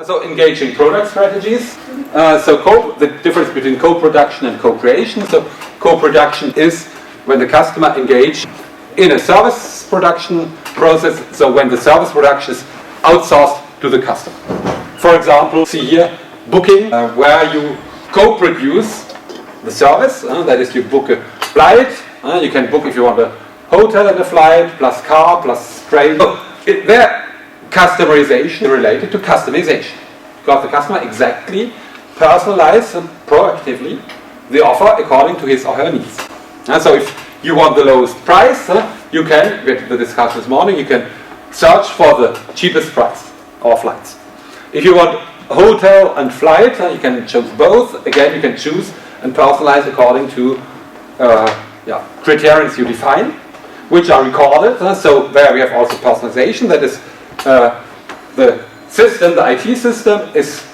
So engaging product strategies. The difference between co-production and co-creation. So co-production is when the customer engage in a service production process. So when the service production is outsourced to the customer. For example, see here, booking, where you co-produce the service. That is, you book a flight. You can book if you want a hotel and a flight, plus car, plus train. So their customization related to customization. Because the customer exactly personalizes proactively the offer according to his or her needs. So if you want the lowest price, you can, we had the discussion this morning, you can search for the cheapest price of flights. If you want hotel and flight, you can choose both. Again, you can choose and personalize according to criteria you define, which are recorded. So there we have also personalization. That is, the system, the IT system, is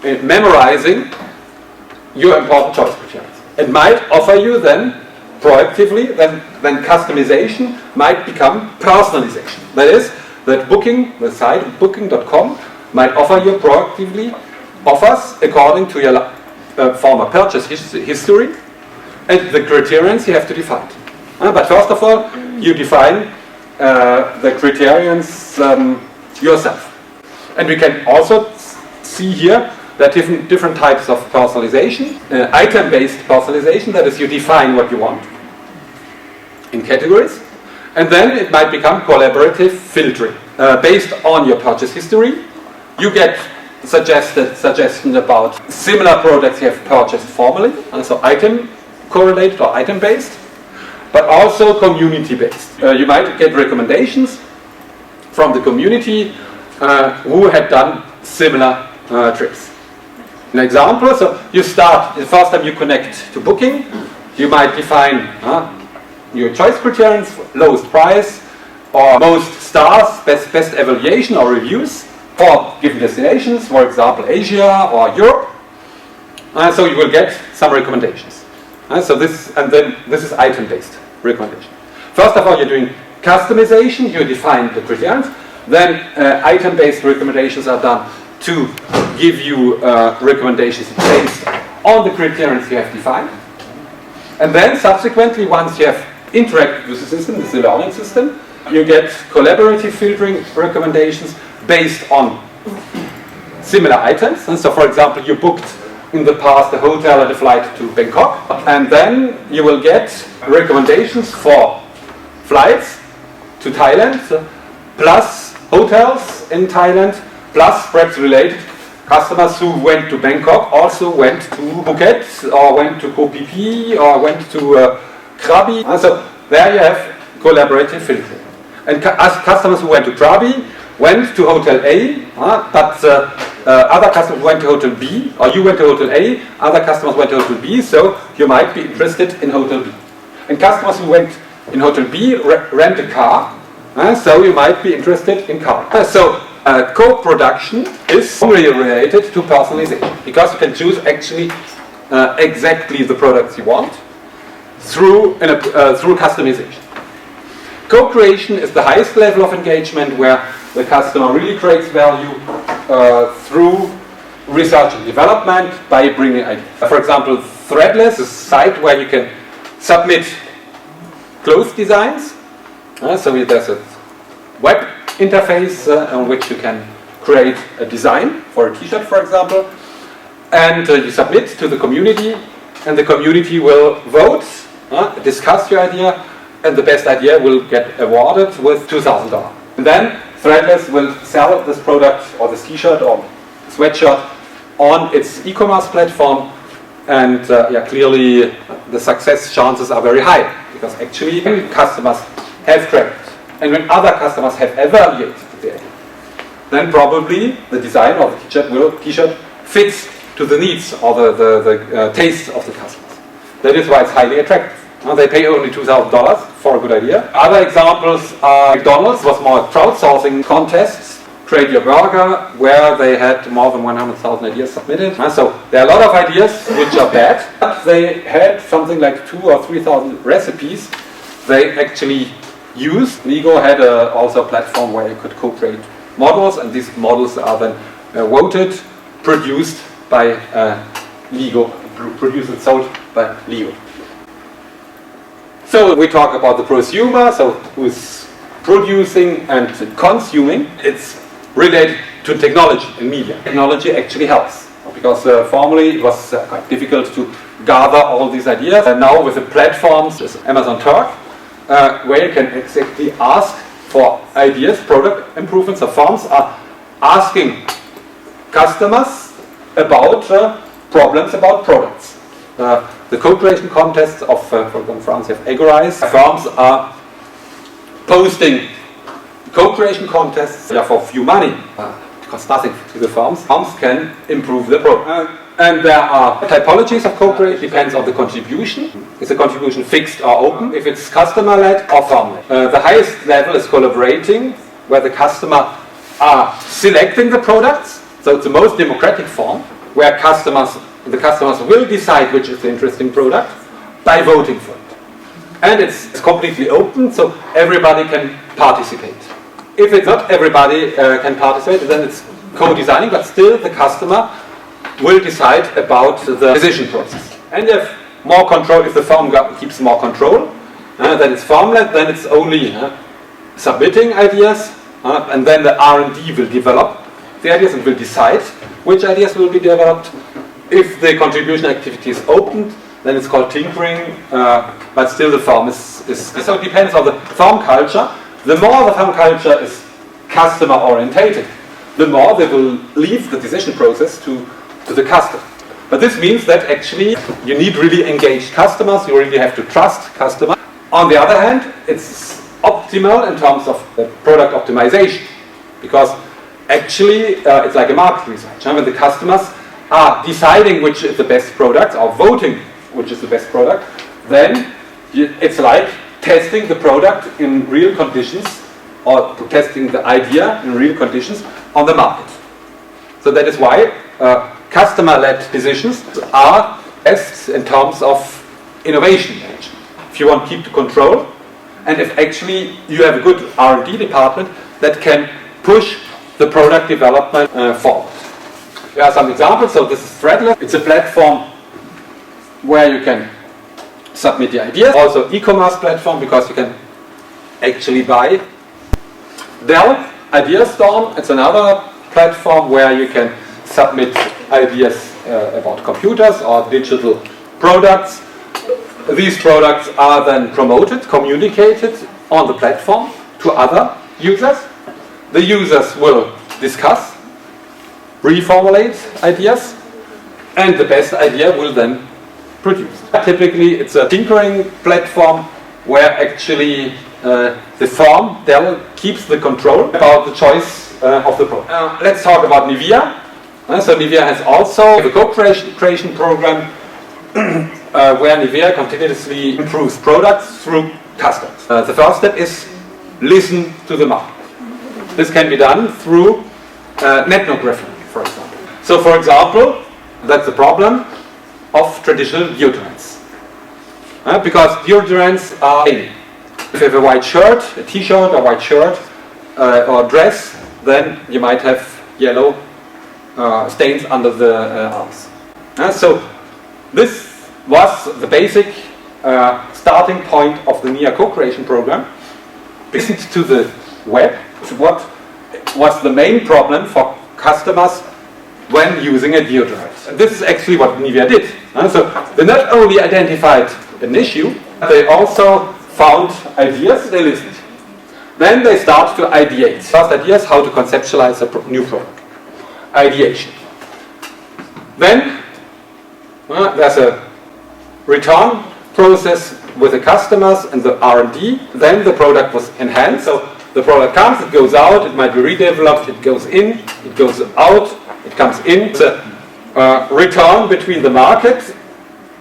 memorizing your important choice criteria. It might offer you then proactively, then customization might become personalization. That is, that booking, the site booking.com, might offer you proactively offers according to your former purchase history and the criteria you have to define. But first of all, you define the criteria yourself. And we can also see here that different types of personalization. Item-based personalization, that is, you define what you want in categories. And then it might become collaborative filtering. Based on your purchase history, you get suggestions about similar products you have purchased formerly, so item correlated or item based, but also community based. You might get recommendations from the community who had done similar trips. An example, so you start, the first time you connect to booking, you might define your choice criteria, lowest price, or most stars, best evaluation or reviews for given destinations, for example Asia or Europe. So you will get some recommendations. So this is item-based recommendation. First of all, you're doing customization. You define the criteria. Then item-based recommendations are done to give you recommendations based on the criteria you have defined. And then subsequently, once you have interacted with the system, this is the learning system, you get collaborative filtering recommendations based on similar items. And so, for example, you booked in the past a hotel and a flight to Bangkok, and then you will get recommendations for flights to Thailand, plus hotels in Thailand, plus perhaps related customers who went to Bangkok also went to Phuket, or went to Koh Phi Phi, or went to Krabi. And so there you have collaborative filtering. And customers who went to Krabi went to Hotel A, but other customers went to Hotel B, or you went to Hotel A, other customers went to Hotel B, so you might be interested in Hotel B. And customers who went in Hotel B rent a car, so you might be interested in car. So co-production is strongly related to personalization, because you can choose actually exactly the products you want through customization. Co-creation is the highest level of engagement, where the customer really creates value through research and development by bringing ideas. For example, Threadless is a site where you can submit clothes designs. So there's a web interface on which you can create a design for a t-shirt, for example, and you submit to the community, and the community will vote, discuss your idea, and the best idea will get awarded with $2,000. And then Threadless will sell this product or this t-shirt or sweatshirt on its e-commerce platform, and clearly the success chances are very high, because actually when customers have credit and when other customers have evaluated the idea, then probably the design of the t-shirt fits to the needs or the tastes of the customers. That is why it's highly attractive. They pay only $2,000 for a good idea. Other examples are McDonald's was more crowdsourcing contests, Create Your Burger, where they had more than 100,000 ideas submitted. So there are a lot of ideas which are bad, but they had something like 2,000 or 3,000 recipes they actually used. Lego had also a platform where you could co-create models, and these models are then voted, produced by Lego, produced and sold by Lego. So we talk about the prosumer, so who's producing and consuming. It's related to technology and media. Technology actually helps, because formerly it was quite difficult to gather all these ideas. And now with the platforms, Amazon Talk, where you can exactly ask for ideas, product improvements. So firms are asking customers about problems about products. The co-creation contests of, for example, in France, you have Agorize. Firms are posting co-creation contests for few money. It costs nothing to the firms. Firms can improve the product. And there are typologies of co-creation, depends on the contribution. Is the contribution fixed or open? If it's customer-led or firm-led. The highest level is collaborating, where the customer are selecting the products. So it's the most democratic form, where the customers will decide which is the interesting product by voting for it. And it's completely open, so everybody can participate. If it's not everybody can participate, then it's co-designing, but still the customer will decide about the decision process. And if more control, if the firm keeps more control, then it's firm-led, then it's only submitting ideas, and then the R&D will develop the ideas and will decide which ideas will be developed. If the contribution activity is opened, then it's called tinkering, but still the firm is so it depends on the firm culture. The more the firm culture is customer orientated, the more they will leave the decision process to the customer. But this means that actually you need really engaged customers, you really have to trust customers. On the other hand, it's optimal in terms of product optimization, because actually it's like a market research. When the customers are deciding which is the best product, or voting which is the best product, then it's like testing the product in real conditions, or testing the idea in real conditions on the market. So that is why customer-led decisions are best in terms of innovation management. If you want to keep the control, and if actually you have a good R&D department that can push the product development forward. There are some examples. So this is Threadless. It's a platform where you can submit the ideas. Also e-commerce platform, because you can actually buy. Dell, Ideastorm, it's another platform where you can submit ideas about computers or digital products. These products are then promoted, communicated on the platform to other users. The users will discuss, reformulate ideas, and the best idea will then produce. Typically it's a tinkering platform where actually the firm, Dell, keeps the control about the choice of the product. Let's talk about Nivea. So Nivea has also a co-creation program where Nivea continuously improves products through customers. The first step is listen to the market. This can be done through ethnography, for example. So for example, that's the problem of traditional deodorants. Because deodorants are plain. If you have a white shirt, a t-shirt, a white shirt, or a dress, then you might have yellow stains under the arms. So this was the basic starting point of the NIA co-creation program. Listened to the web, what was the main problem for customers when using a deodorant. And this is actually what Nivea did. So they not only identified an issue, they also found ideas, they listened. Then they start to ideate. First idea is how to conceptualize a new product. Ideation. Then there's a return process with the customers and the R&D. Then the product was enhanced. So the product comes, it goes out, it might be redeveloped, it goes in, it goes out, it comes in. It's a return between the market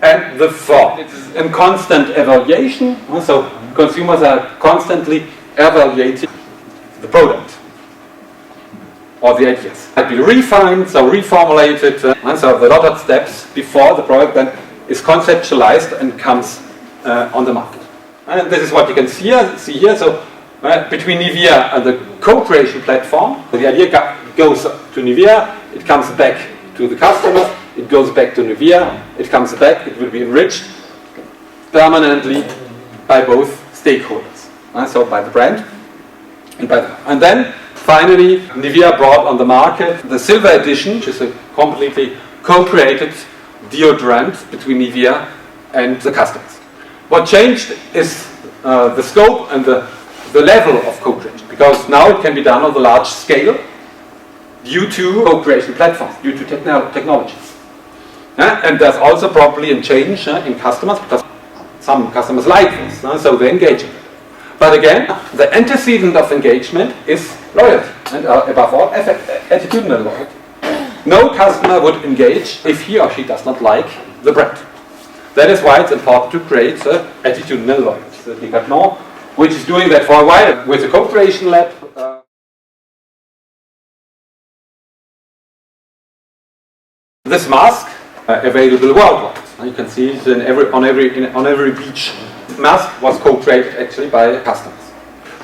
and the firm. It's in constant evaluation. So consumers are constantly evaluating the product or the ideas. It might be refined, so reformulated, so a lot of steps before the product then is conceptualized and comes on the market. And this is what you can see here. So between Nivea and the co-creation platform, the idea goes to Nivea, it comes back to the customer, it goes back to Nivea, it comes back, it will be enriched permanently by both stakeholders. So by the brand and then finally Nivea brought on the market the Silver Edition, which is a completely co-created deodorant between Nivea and the customers. What changed is the scope and the level of co-creation, because now it can be done on the large scale due to co-creation platforms, due to technologies. And there's also probably a change in customers, because some customers like this, so they engage in it. But again, the antecedent of engagement is loyalty, and above all, attitudinal loyalty. No customer would engage if he or she does not like the brand. That is why it's important to create attitudinal loyalty. So Decathlon, which is doing that for a while with the co-creation lab. This mask available worldwide. You can see it on every beach. Mask was co-created actually by customers.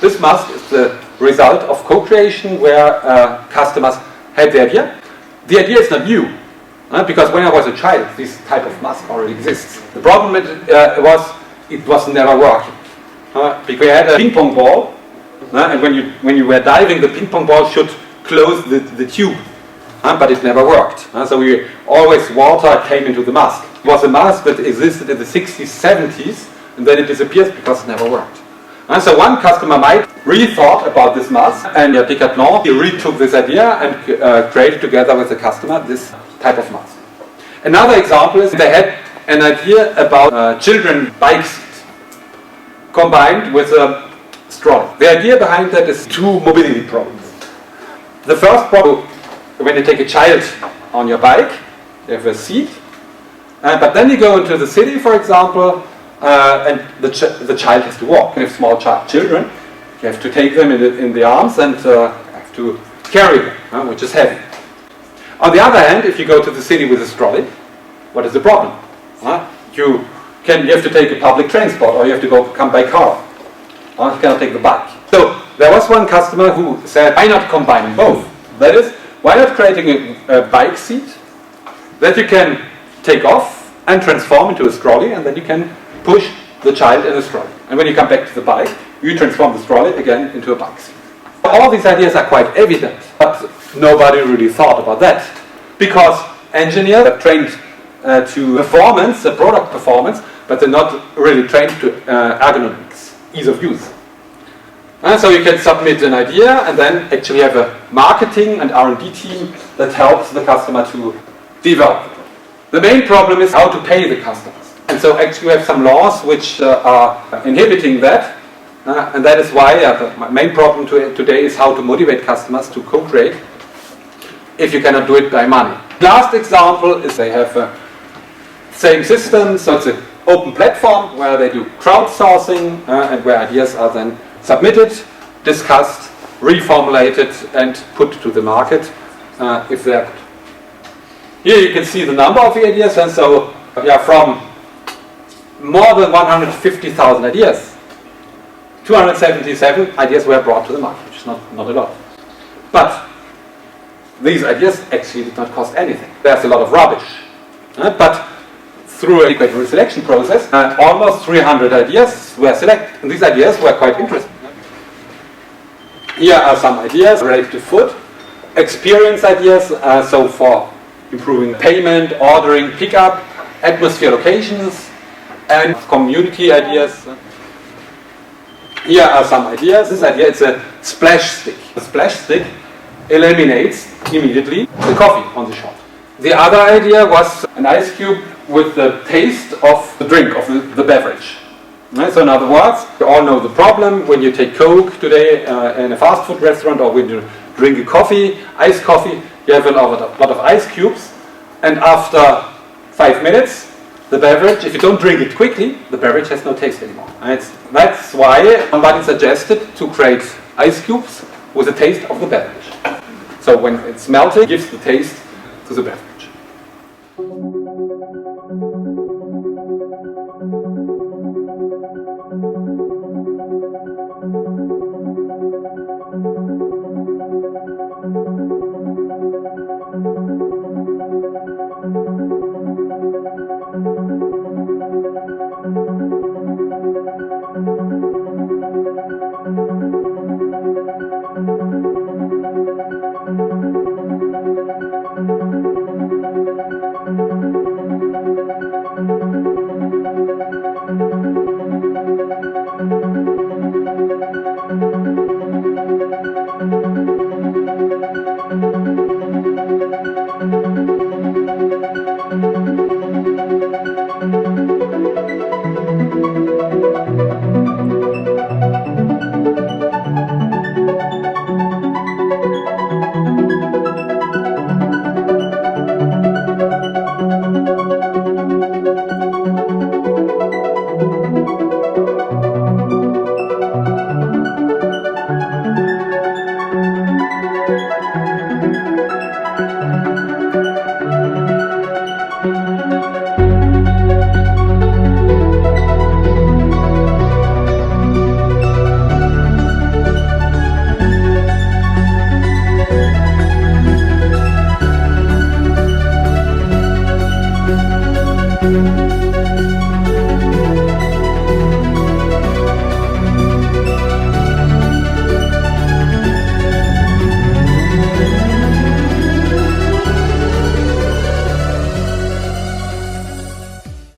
This mask is the result of co-creation where customers had the idea. The idea is not new, because when I was a child, this type of mask already exists. The problem it was never working. Because we had a ping pong ball, and when you were diving, the ping pong ball should close the tube, but it never worked. So water came into the mask. It was a mask that existed in the 60s, 70s, and then it disappears because it never worked. And so one customer might rethought about this mask, and Decathlon retook this idea and created together with the customer this type of mask. Another example is they had an idea about children bike seats combined with a stroller. The idea behind that is two mobility problems. The first problem, when you take a child on your bike, you have a seat, but then you go into the city, for example, and the child has to walk. You have small children, you have to take them in the arms and have to carry them, which is heavy. On the other hand, if you go to the city with a trolley, what is the problem? You have to take a public transport, or you have to come by car. You cannot take the bike. So there was one customer who said, why not combining both? That is, why not creating a bike seat that you can take off and transform into a trolley, and then you can push the child in the trolley. And when you come back to the bike, you transform the trolley again into a bike seat. All these ideas are quite evident, but nobody really thought about that. Because engineers are trained to performance, the product performance, but they're not really trained to ergonomics, ease of use. And so you can submit an idea and then actually have a marketing and R&D team that helps the customer to develop. The main problem is how to pay the customers. And so actually we have some laws which are inhibiting that. And that is why the main problem today is how to motivate customers to co-create if you cannot do it by money. Last example is they have a same system, so it's an open platform where they do crowdsourcing and where ideas are then submitted, discussed, reformulated and put to the market if they're good. Here you can see the number of the ideas, and so from more than 150,000 ideas, 277 ideas were brought to the market, which is not a lot. But these ideas actually did not cost anything. There's a lot of rubbish. But through a adequate selection process, almost 300 ideas were selected. And these ideas were quite interesting. Here are some ideas related to food, experience ideas, so for improving payment, ordering, pickup, atmosphere locations, and community ideas. Here are some ideas. This idea is a splash stick. The splash stick eliminates immediately the coffee on the shop. The other idea was an ice cube with the taste of the drink, of the beverage. So in other words, you all know the problem when you take Coke today in a fast food restaurant, or when you drink a coffee, iced coffee, you have a lot of ice cubes, and after 5 minutes, the beverage, if you don't drink it quickly, the beverage has no taste anymore. And that's why somebody suggested to create ice cubes with the taste of the beverage. So when it's melting, it gives the taste to the beverage.